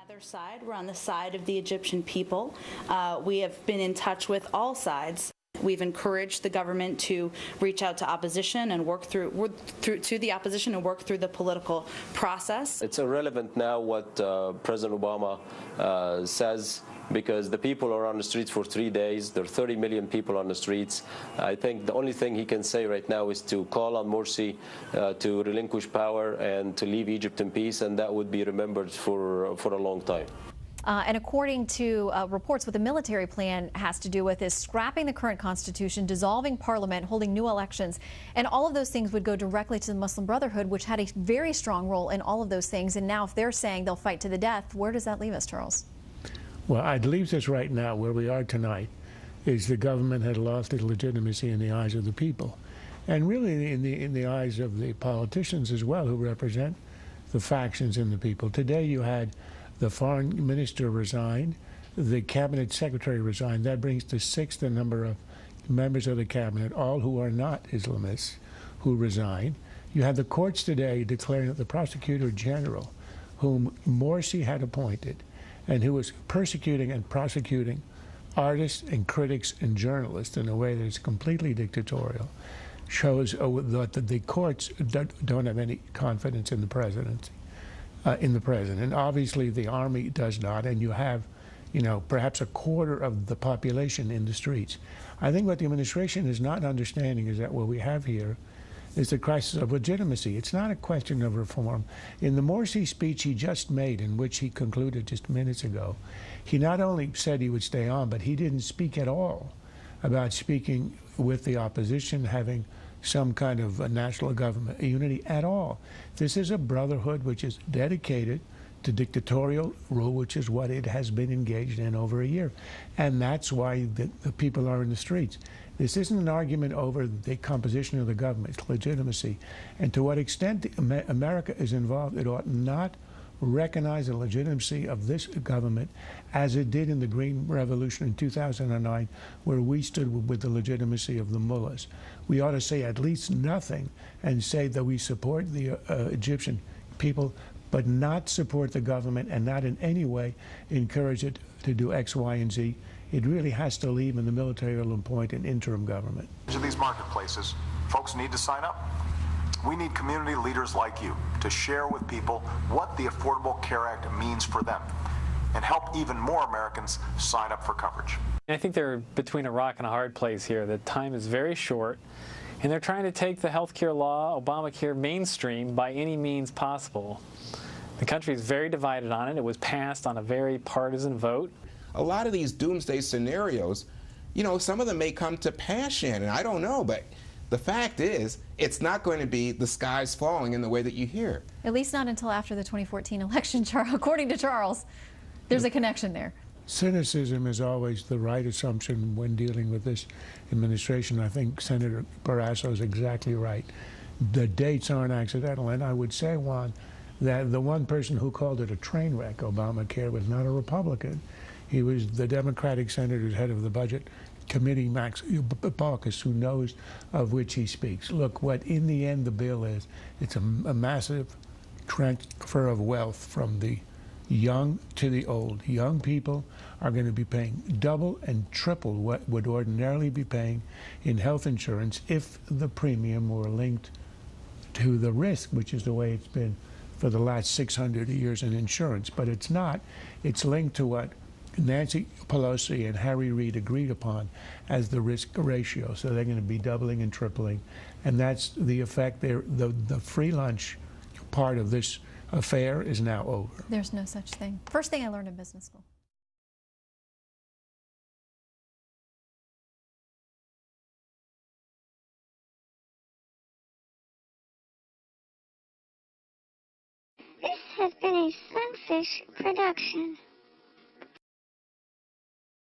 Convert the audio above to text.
Neither side. We're on the side of the Egyptian people. We have been in touch with all sides. We've encouraged the government to reach out to opposition and work through the opposition and work through the political process. It's irrelevant now what President Obama says, because the people are on the streets for 3 days. There are 30 million people on the streets. I think the only thing he can say right now is to call on Morsi to relinquish power and to leave Egypt in peace, and that would be remembered for a long time. And according to reports, what the military plan has to do with is scrapping the current constitution, dissolving parliament, holding new elections, and all of those things would go directly to the Muslim Brotherhood, which had a very strong role in all of those things. And now if they're saying they'll fight to the death, where does that leave us, Charles? Well, it leaves us right now where we are tonight, is the government had lost its legitimacy in the eyes of the people, and really in the eyes of the politicians as well, who represent the factions in the people. Today you had the foreign minister resigned, the cabinet secretary resigned. That brings to 6 the number of members of the cabinet, all who are not Islamists, who resign. You had the courts today declaring that the prosecutor general, whom Morsi had appointed, and who was persecuting and prosecuting artists and critics and journalists in a way that is completely dictatorial, shows that the courts don't have any confidence in the presidency. In the president. Obviously the army does not, and you have, perhaps a quarter of the population in the streets. I think what the administration is not understanding is that what we have here is the crisis of legitimacy. It's not a question of reform. In the Morsi speech he just made, in which he concluded just minutes ago, he not only said he would stay on, but he didn't speak at all about speaking with the opposition, having some kind of a national government unity at all. This is a brotherhood which is dedicated to dictatorial rule, which is what it has been engaged in over a year. And that's why the people are in the streets. This isn't an argument over the composition of the government, its legitimacy. And to what extent America is involved, it ought not recognize the legitimacy of this government as it did in the Green Revolution in 2009, where we stood with the legitimacy of the mullahs. We ought to say at least nothing and say that we support the Egyptian people, but not support the government and not in any way encourage it to do X, Y, and Z. It really has to leave, and the military will appoint an interim government. To these marketplaces, folks need to sign up. We need community leaders like you to share with people what the Affordable Care Act means for them and help even more Americans sign up for coverage. I think they're between a rock and a hard place here. The time is very short, and they're trying to take the health care law, Obamacare, mainstream by any means possible. The country is very divided on it. It was passed on a very partisan vote. A lot of these doomsday scenarios, some of them may come to pass, Shannon. I don't know, but the fact is, it's not going to be the skies falling in the way that you hear. At least not until after the 2014 election, according to Charles. There's a connection there. Cynicism is always the right assumption when dealing with this administration. I think Senator Barrasso is exactly right. The dates aren't accidental, and I would say, Juan, that the one person who called it a train wreck, Obamacare, was not a Republican. He was the Democratic senator's head of the Budget Committee, Max Baucus, who knows of which he speaks. Look, what in the end the bill is, it's a massive transfer of wealth from the young to the old. Young people are going to be paying double and triple what would ordinarily be paying in health insurance if the premium were linked to the risk, which is the way it's been for the last 600 years in insurance. But it's not. It's linked to what Nancy Pelosi and Harry Reid agreed upon as the risk ratio. So they're going to be doubling and tripling. And that's the effect there. The free lunch part of this affair is now over. There's no such thing. First thing I learned in business school. This has been a Sunfish production.